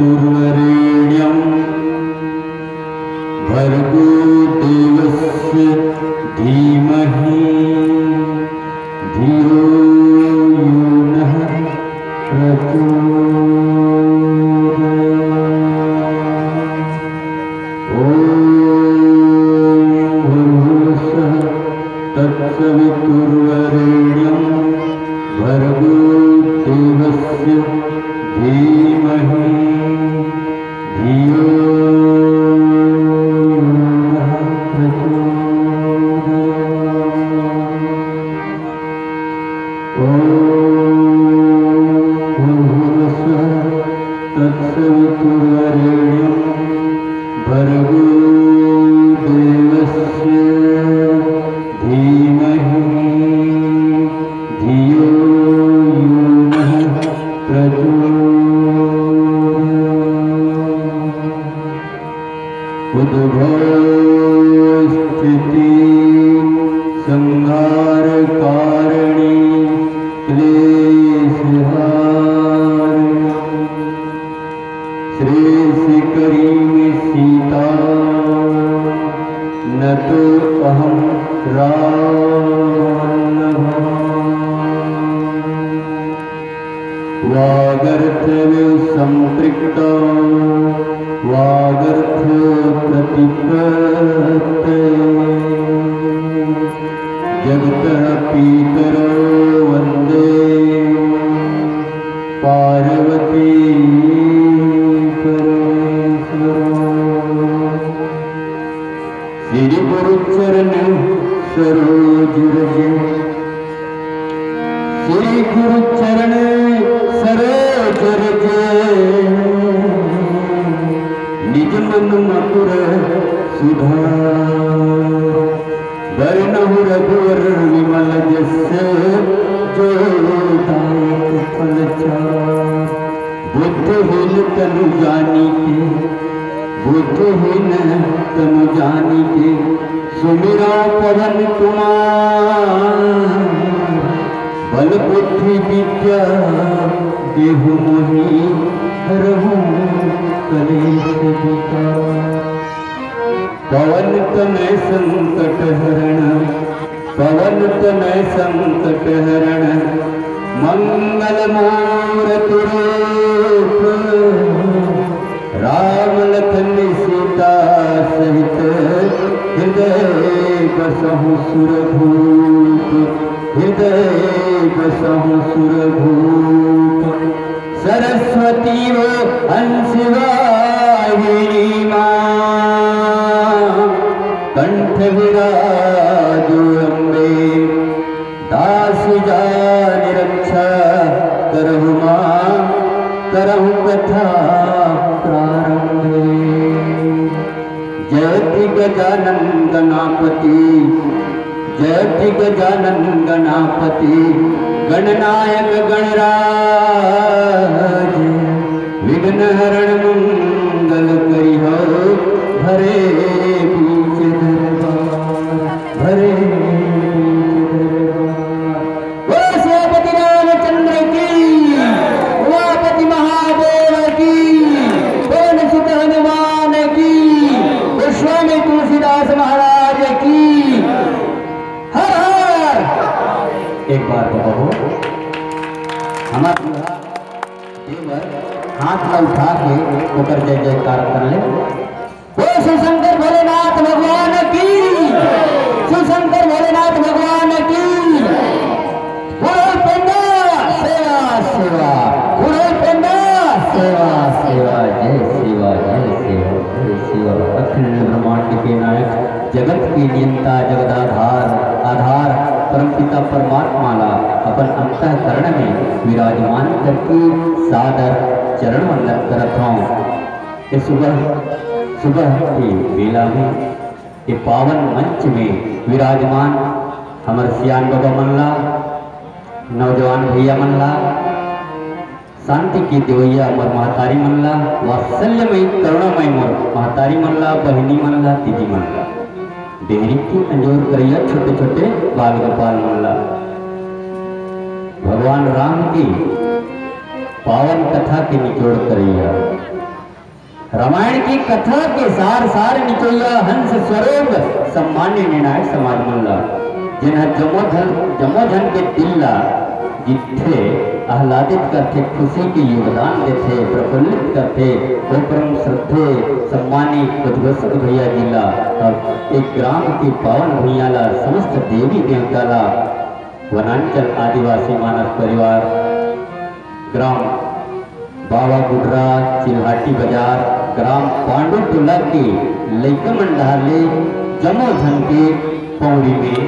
तत्सवितुर्वरेण्यं भर्गो देवस्य धीमहि धियो यो नः प्रचोदयात्। ॐ भूर्भुवस्सुः तत्सवितुर्वरेण्यं भर्गो देवस्य धीमहि धियो नः प्रचोदयात्। ॐ भूर्भुवस्सुः तत्सवितुर्वरेण्यं भर्गो देवस्य धीमहि धियो यो नः प्रचोदयात्। उद्भव स्थिति संहारकारिणी क्लेशहारिणी श्रेयसीकरीं सीता न तो अहं रामवल्लभः। वागर्थव्य संपृक्तो वागर्थ प्रतिपत्तये जगतः पितरो वन्दे पार्वती परमेश्वरौ। श्री गुरुचरण सरोज रज श्री गुरुचरण सरोज रज निज मन मधुर सुधार वरनहु रघुवर विमल जस्य जोदायक फलचार। बुद्धहीन तनु जानिके बुद्धहीन तनु जानिके सुमिरा पवन कुमार। बल बुद्धि विद्या देहु मोहि हरहु कलेश विकार। पवन तनय संकट हरण पवन तनय संकट हरण मंगल मूर्ति रूप। राम लखन सीता सहित हृदय बसहु सुरभूप हृदय बसहु सुरभूप। सरस्वती वो हंस वाहिनी मां कंठ विराजो अम्बे। दास जानि रक्षा करहु मां करहु कथा प्रारंभे। जयति गजानन गणापति जयति गजानन गणापति गणनायक गणराज। विघ्न हरण मंगल करिहो भरे बीच दरबार भरे बीच दरबार। सेनापति रामचंद्र की उमापति महादेव की पवन सुत हनुमान की गोस्वामी तुलसीदास महाराज की। हर हर एक बार बाबा हमारा देवर हाथ में उठा के होकर जय जयकार कर ले। वो शिवशंकर भोलेनाथ भगवान की शिवशंकर भोलेनाथ भगवान की। बोलो पेंडा सेवा सेवा बोलो पेंडा सेवा सेवा जय सेवा जय सेवा जय सेवा। अखिल ब्रह्मांड के नायक जगत की नियंता जगदाधार आधार परमपिता परमात्माला अपन अंतःकरण में विराजमान करके सादर चरण वंदन करता हूँ। इस सुबह की बेला में ये पावन मंच में विराजमान हमारे सियान बाबा मनला, नौजवान भैया मनला, शांति की देवैया मोर महतारी मनला, वात्सल्यमयी करुणामयी मोर महतारी मनला, बहिनी मनला, दीदी मनला, देहरी की अंजोर करैया छोटे छोटे बाल गोपाल मनला। भगवान राम की पावन कथा की निचोड़ करैया, रामायण की कथा के सार सार निचोइया, हंस स्वरूप सम्मान्य निर्णायक समाज मनला, जिन्हें जमोधन के दिल्ला जिथे आह्लादित करते, खुशी के योगदान देते, प्रफुल्लित करते, वो परम श्रद्धे सम्मानित उद्घोषक भैया जिला और एक ग्राम की पावन भैयाला, समस्त देवी देवताला, वनांचल आदिवासी मानव परिवार, ग्राम बाबा गुडरा, चिल्हाटी बाजार, ग्राम पांडु टोला के लैका मंडाले जमोधन के पौड़ी में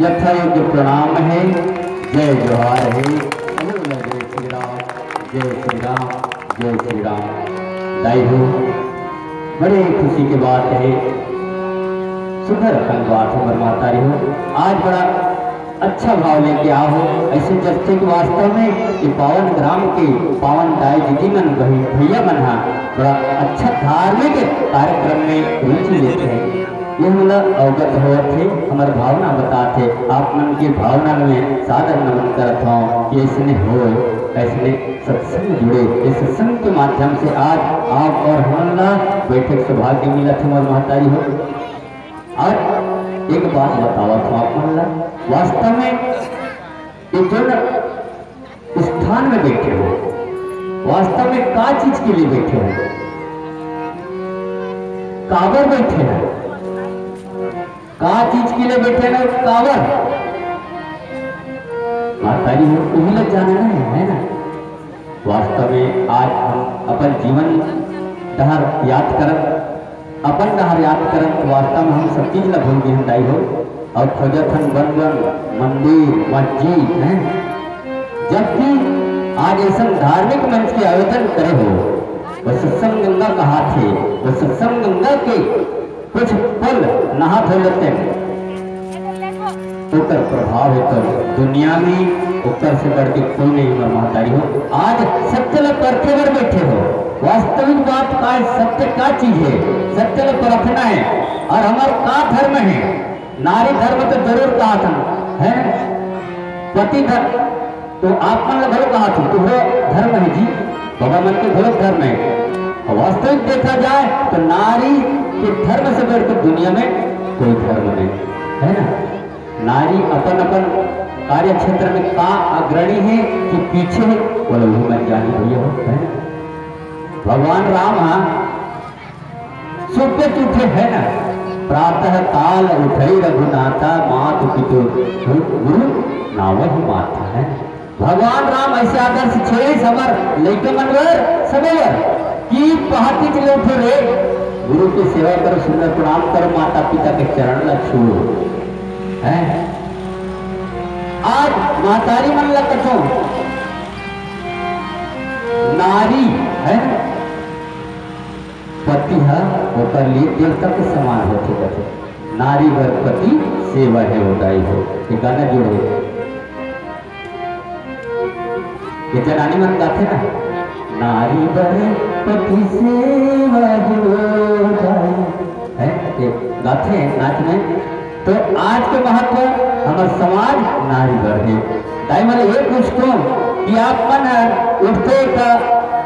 यथायोग्य प्रणाम है, जय जोहार है, जय श्री राम, जय श्री राम, जय श्री राम। दाई हो, बड़े खुशी की बात है, सुंदर अखंड बात है मातारी हो, आज बड़ा अच्छा भाव लेके आओ, ऐसे जस्ते के वास्तव में ये पावन ग्राम के पावन दाई दीदी मन भैया मन बड़ा अच्छा धार्मिक कार्यक्रम में रुचि लेते हैं। ये मतलब अवगत हो थे, हमारे भावना बताते, आप मन की भावना में सादर नमन करत हूँ कि ऐसने हो, ऐसने सत्संग जुड़े, इस सत्संग के माध्यम से आज आप और हमला बैठक सौभाग्य मिला थे हमारे महतारी हो। और एक बात बतावा था आप मनला, वास्तव में ये जो स्थान में बैठे हो, वास्तव में का चीज के लिए बैठे हो, काबर बैठे हैं, का चीज के लिए बैठे ना, काबर मातारी हो तुम्हें लग जाना है ना। वास्तव में आज हम अपन जीवन डहर याद कर, अपन डहर याद करन, वास्तव में हम सब चीज ला भूल गए दाई हो, और खोजथन बन मंदिर मस्जिद है, जबकि आज ऐसा धार्मिक मंच के आयोजन करे हो, वह सत्संग गंगा कहा थे, वह सत्संग गंगा के कुछ पल नहा धो लेते, उतर प्रभाव है तो दुनिया में उत्तर से बढ़ के कोई नहीं महतारी हो। आज सत्य ला परखे पर बैठे हो, वास्तविक बात का सत्य का चीज है, सत्य ला परखना है, और हमारा का धर्म है, नारी धर्म तो जरूर कहा था है, पति धर्म तो आप मन भलो कहा था, तो वो धर्म है जी, बाबा मन के भलो धर्म है। वास्तविक देखा जाए तो नारी के धर्म से बढ़कर दुनिया में कोई धर्म नहीं है ना। नारी अपन अपन कार्य क्षेत्र में का अग्रणी है कि पीछे है, बोलो वो मैं जानी भैया हो है ना। भगवान राम सुबह उठे है ना, प्रातः काल उठे रघुनाथा, मातु पितु गुरु नावहि माता है। भगवान राम ऐसे आदर्श छे समर लैके मनवर सबेवर की पहाती चले उठे रे, गुरु की सेवा करो, सुंदर प्रणाम करो, माता पिता के चरण ला छूओ है। आज मातारी मन ला कथो नारी है, पति है होकर लिए देवता के समान होते कथे, नारी वर पति सेवा है उदाई हो, ये गाना जुड़े ये जनानी मन गाते ना, नारी वर पति सेवा है उदाई है, ये गाते हैं नाच में। तो आज के महत्व हमारे समाज नारी वर है। दाई मैंने ये पूछतो कि आप मन उठते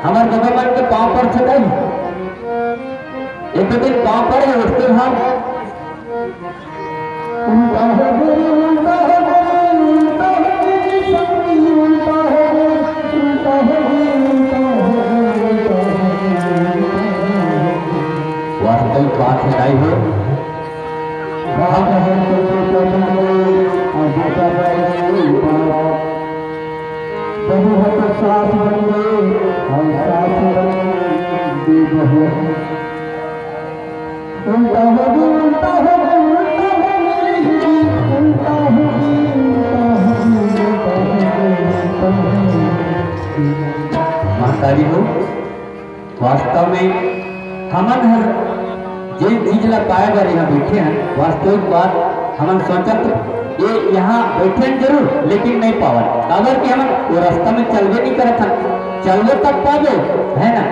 हमारे बाबा मन के पाँव पर छे, एक दिन पाँव पर है उठते हम वास्तविक बात है दाई हो, मातारी हो वास्तव में हमन हर जिस चीज ला पाए बार यहाँ बैठे हैं, वास्तविक बात हम सोचत ये यहाँ बैठे हैं जरूर, लेकिन नहीं पावन काबर कि हम वो रास्ता में चलवे नहीं करत हन। चलवे तब पाबो है ना,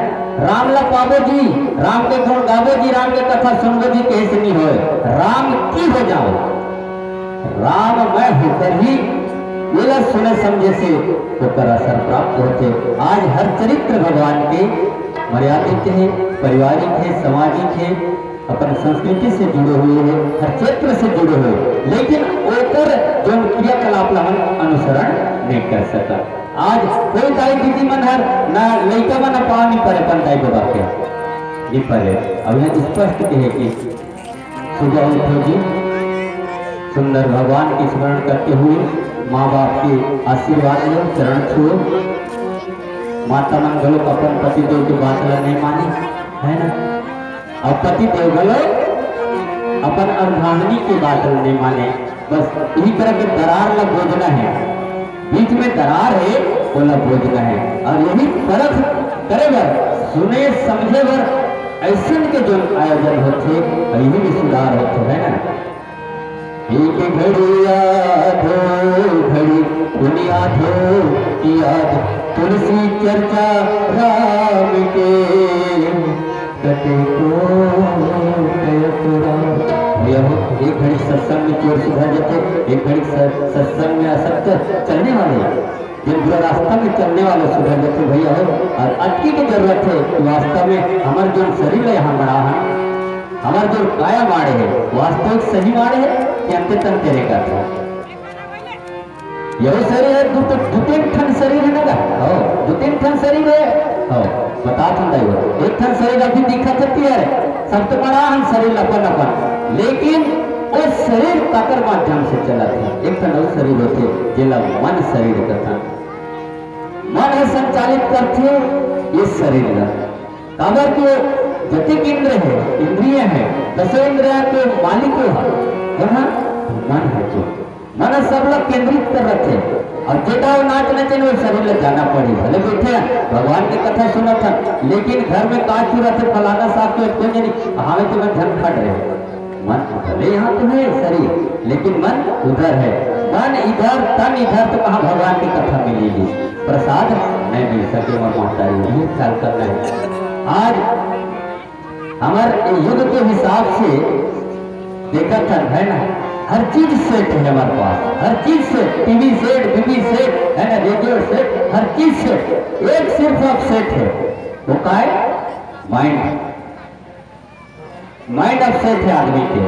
राम ला पाबो जी, राम के गुण गाबो जी, राम के कथा सुनबो जी, कैसे नहीं होए राम की हो जाओ, राम मैं होकर ही ये सुने समझे से होकर असर प्राप्त होते। आज हर चरित्र भगवान के मर्यादित है, पारिवारिक है, सामाजिक है, अपन संस्कृति से जुड़े हुए हैं, हर क्षेत्र से जुड़े हुए, लेकिन ओकर जो क्रियाकलाप ला हम अनुसरण नहीं कर सका। आज कोई दाई दीदी मन हर ना लड़का मन पाव नहीं पड़े पंताई बाबा के नहीं पड़े। अब यह स्पष्ट है कि सुबह उठो जी, सुंदर भगवान की स्मरण करते हुए माँ बाप के आशीर्वाद लो, चरण छुओ, माता मन गलो अपन पति देव की बात ला नहीं मानी है ना, और पति देव गलो अपन अर्धांगिनी की बात नहीं माने, बस यही तरह के दरार ला बोझना है, बीच में दरार है वो ला बोझना है। और यही परख करे बर, सुने समझे बर ऐसे के जो आयोजन होते यही भी सुधार होते है ना। एक घड़ी याद हो घड़ी दुनिया धो याद, तुलसी चर्चा राम के कटे को एक घड़ी सत्संग में चोर सुधर जाते, एक घड़ी सत्संग में असक्त चलने वाले, जिन बुरा रास्ता में चलने वाले सुधर जाते भैया हो। और अटकी की जरूरत है कि वास्तव में हमारे जो शरीर है यहाँ बड़ा है, हमारे जो काया माड़े है वास्तविक सही माड़े है कि अंत तन तेरे का था यही शरीर है, दो तीन ठन शरीर है ना, दो तीन ठन शरीर है, बता तुम एक ठन शरीर अभी दिखत होती है, सब तो बड़ा हम शरीर अपन अपन, लेकिन उस शरीर काकर माध्यम से चला था। एक ठन उस शरीर होते जिला मन शरीर कथा, मन है संचालित करते इस शरीर का, काबर के जतिक इंद्र है, इंद्रिय है, दसों इंद्रिया के मालिक है मन है, जो मन सब लोग केंद्रित कर रखे, और जेटा वो नाच नचे वो शरीर ले जाना पड़ी, भले बैठे भगवान की कथा सुना था, लेकिन घर में काज चूरा थे फलाना साहब तो क्यों नहीं हमें तो मैं धन खट रहे, मन भले यहाँ तो है शरीर, लेकिन मन उधर है, मन इधर तन इधर, तो कहाँ भगवान की कथा मिलेगी, प्रसाद नहीं मिल सके और माता यही ख्याल करना है। आज हमारे युग के हिसाब से देखा था है ना, हर चीज सेट है हमारे पास, हर चीज सेट, टीवी सेट, बीबी सेट है ना, रेडियो सेट, हर चीज सेट, एक सिर्फ अब सेट है वो का है माइंड, माइंड अब सेट है आदमी के,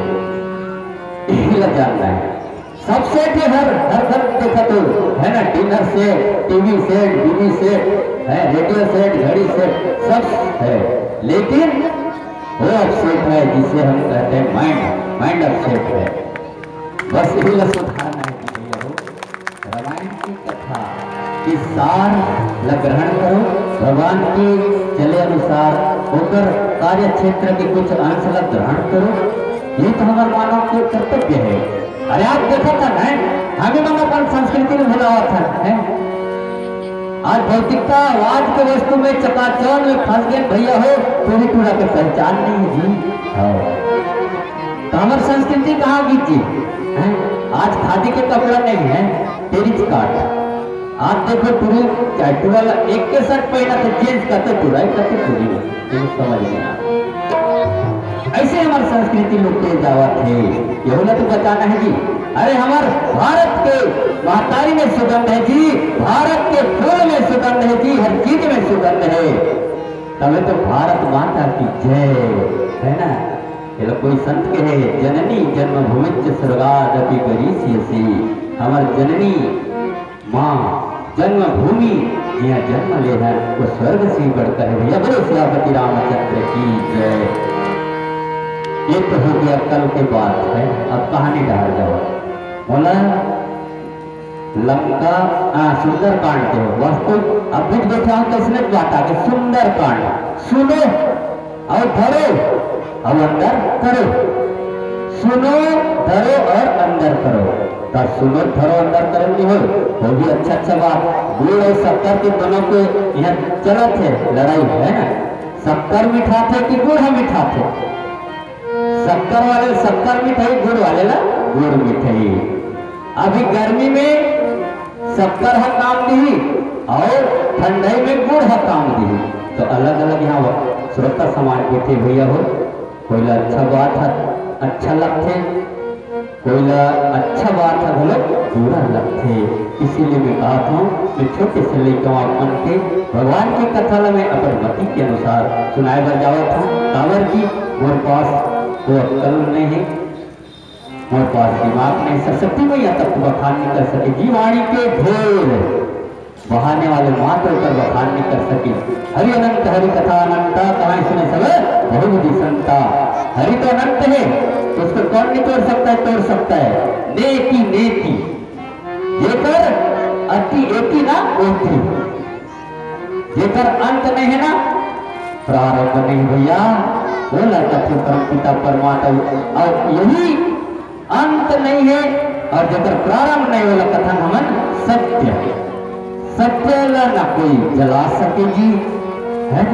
यही लग जानना है, सब सेट है, हर घर देखा तो है ना, डिनर सेट, टीवी सेट, बीबी सेट है, रेडियो सेट, घड़ी सेट, सब है, लेकिन वो अपसेट है जिसे हम कहते हैं माइंड, माइंड अपसेट है। बस यही सुधारना है कि भैया हो रामायण की कथा की सार ला ग्रहण करो, भगवान की चले अनुसार होकर कार्य क्षेत्र के कुछ अंश ला ग्रहण करो, ये तो हमारे मानव के कर्तव्य है। अरे आप देखा था ना, हमें मन अपन संस्कृति में भुला हुआ था है? आज भौतिकतावाद के वस्तु में चकाचौंध में फंस गए भैया हो, पूरी टूरा के पहचान नहीं है जी, तो हमारी संस्कृति कहाँ गई जी है? आज खादी के कपड़ा नहीं है, टेरिच काट, आज देखो पूरी टूरा एक के शर्ट पहना तो जींस करते टूरा करते पूरी समझ में ऐसे हमारी संस्कृति लुटते जावा थे, ये होना तो बचाना है जी। अरे हमारे भारत के महतारी में सुगंध है जी, भारत के फूल में सुगंध है जी, हर चीज में सुगंध है, तभी तो भारत माता की जय है ना। ये लोग कोई संत के है, जननी जन्मभूमि स्वर्गादपि गरीयसी, हमार जननी माँ जन्मभूमि यहाँ जन्म ले है वो स्वर्ग से बढ़कर है भैया। बोलो सियापति रामचंद्र की जय। ये तो हो गया कल की बात है, अब कहानी डाल जाओ। बोला लंका सुंदर कांड के वस्तु अब कुछ बैठा हूं तो इसने बात आके सुंदर कांड सुनो और धरो और अंदर करो, सुनो धरो और अंदर करो, तो सुनो धरो अंदर करो नहीं हो वो भी अच्छा बात। गुड़ और शक्कर के दोनों के यहाँ चला थे लड़ाई है ना, शक्कर मीठा थे कि गुड़ मीठा थे, शक्कर वाले शक्कर मिठाई, गुड़ वाले ला गुड़ मिठाई। अभी गर्मी में शक्कर है काम दी और ठंडाई में गुड़ है काम दी। तो अलग अलग यहाँ श्रोता समाज बैठे भैया हो, कोई अच्छा बात है अच्छा लगते, कोई अच्छा बात है बोले बुरा लगते। इसीलिए मैं कहता हूँ मैं छोटे से लेकर अपन के भगवान की कथा में अपन मति के अनुसार सुनाए बर जावा था। कांवर जी मोर पास वो अक्ल नहीं है, मोर पास दिमाग नहीं, सरस्वती मैया तक बखान नहीं कर सके। जी वाणी के ढेर बहाने वाले मात्र पर बखान नहीं कर सके। हरि अनंत हरि कथा अनंता, कहानी सुने सब बहुविधि संता। हरि तो अनंत है तो उसको कौन नहीं तोड़ सकता है? तोड़ सकता है नेति नेति, जेकर अति एति ना ओति, जेकर अंत नहीं है ना प्रारंभ नहीं भैया, बोला कथ्य परम पिता परमात्मा। और यही अंत नहीं है और जेकर प्रारंभ नहीं वाला कथन हमन सत्य। सत्य ला न कोई जला सके जी है,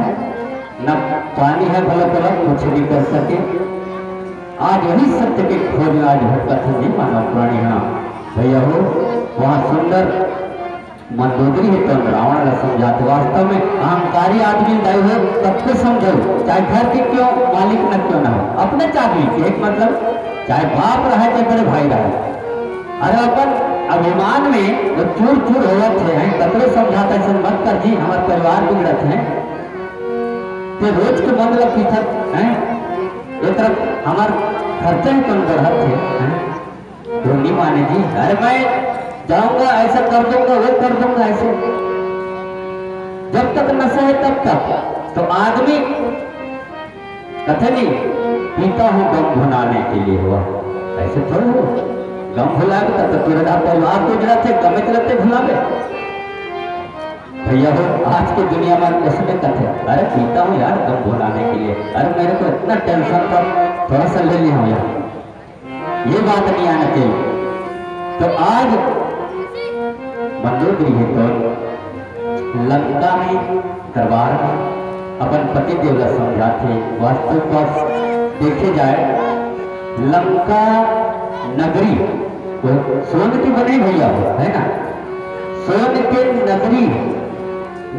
न पानी है भला भला कुछ नहीं कर सके। आज यही सत्य के खोज आज कथन नहीं मानव प्राणी है भैया हो। वहाँ सुंदर मंदोदरी है तो रावण ने समझाते। वास्तव में अहंकारी आदमी दाई हो तब को समझो, चाहे घर के क्यों मालिक न क्यों ना हो, अपने चादवी एक मतलब चाहे बाप रहे चाहे बड़े भाई रहे। अरे अपन अभिमान में जो चूर चूर होवत है कतरे समझाता है मत कर जी, हमारे परिवार बिगड़त है तो रोज के मतलब पीछा है एक तरफ हमार खर्चा ही कम बढ़त है तो नहीं माने जी। अरे मैं जाऊंगा ऐसा कर दूंगा वो कर दूंगा ऐसे, जब तक नशा है तब तक तो आदमी कथे नहीं पीता हूं गम भुनाने के लिए हुआ, ऐसे थोड़ा हो गम भुला के तब तुरंत परिवार को जरा थे गमे चलते भुलावे भैया हो। आज की दुनिया में उसमें कथे अरे पीता हूँ यार गम भुलाने के लिए, अरे मेरे को इतना टेंशन था थोड़ा सा ले लिया हूँ यार, ये बात नहीं आना चाहिए। तो आज मंदोदरी है तो लंका में दरबार में अपन पति देवला समझाते। वास्तव में देखे जाए लंका नगरी तो सोन की बने भैया है ना, सोन के नगरी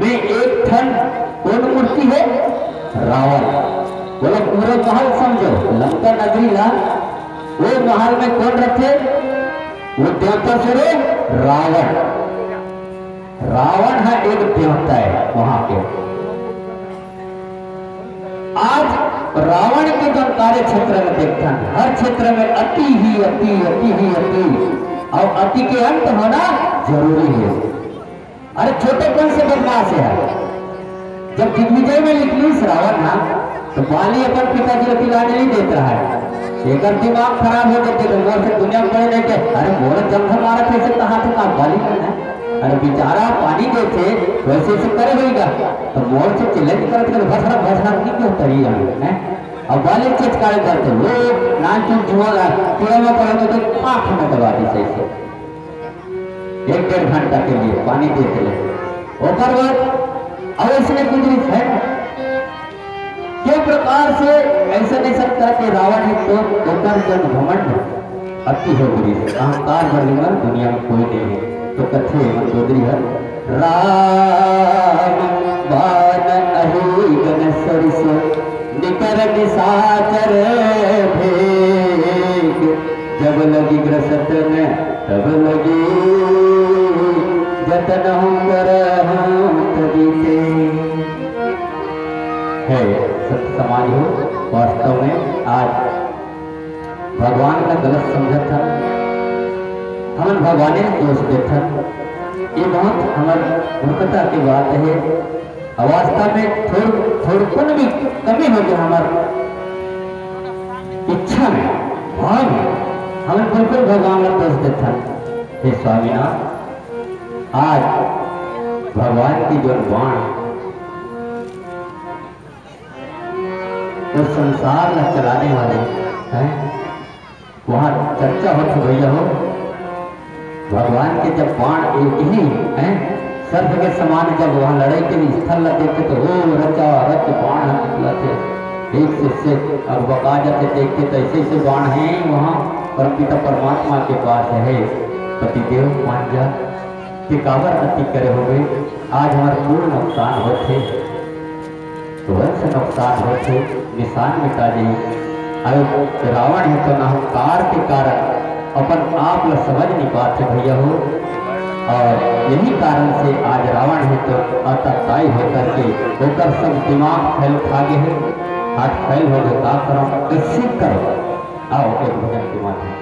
में एक ठन कौन मूर्ति है? रावण। बोलो पूरे महल समझो लंका नगरी ला, वो महल में कौन रखे? वो देवता से रावण। रावण है एक देवता है वहां के। आज रावण के जो कार्य क्षेत्र में देखता है हर क्षेत्र में अति ही अति अति ही अति और अति के अंत होना जरूरी है। अरे छोटे कौन से बदमाश है? जब दिग्विजय में निकली रावण ना तो बाली अपन पिताजी को खिलाने नहीं देता रहा है, एक दिमाग खराब हो जाते तो मोर से दुनिया में नहीं के अरे मोर जंग मारा कैसे कहा थे आप बाली करना, अरे बेचारा पानी देते वैसे से करे होगा तो मोर से चिल्लत करते भसरा भसरा की क्यों तरी है और बाली चिचकारे करते वो नाच जुआ कीड़ा में पड़े तो आंख में दबा दी सही से 1-1.5 घंटा के लिए पानी देते ले ऊपर बाद और इसने गुजरी है के प्रकार से ऐसा नहीं सकता कि रावण है तो ऊपर जन घमंड अति हो गई अहंकार भर दुनिया में कोई नहीं है। तो कथे मंदोदरी है राम बान अहि गन सरिस निकर निसाचर भेग जब लगी ग्रसत न तब लगी जतन कर तरीके है। सत्य समाज हो वास्तव में आज भगवान का गलत समझा था, हम भगवान ने दोष देखा, ये बहुत हमारी मूर्खता की बात है। वास्तव में थोड़ी भी कमी हो गई हमारी इच्छा में भाव में हमें बिल्कुल भगवान का दोष देखा। हे स्वामीनाथ आज भगवान की जो बाण तो संसार में चलाने वाले हैं वहां चर्चा होती भैया हो। भगवान के जब बाण एक ही हैं सर्प के समान जब वहां लड़ाई के स्थल देखते तो वो रचा रच बाण निकला थे एक से और बका जाते देखते तो ऐसे ऐसे बाण हैं वहाँ परमपिता परमात्मा के पास है। पतिदेव मान जा कि काबर अति करे हुए आज हमारे पूर्ण नुकसान होते तो वंश नुकसान होते निशान मिटा जाइए। अब रावण है तो अहंकार के कारण अपन आप ल समझ नहीं पाते भैया हो, और यही कारण से आज रावण है तो अतताई होकर के होकर सब दिमाग फैल खा गए हैं, हाथ फैल हो गए, का करो कैसे करो। आओ एक भजन के माध्यम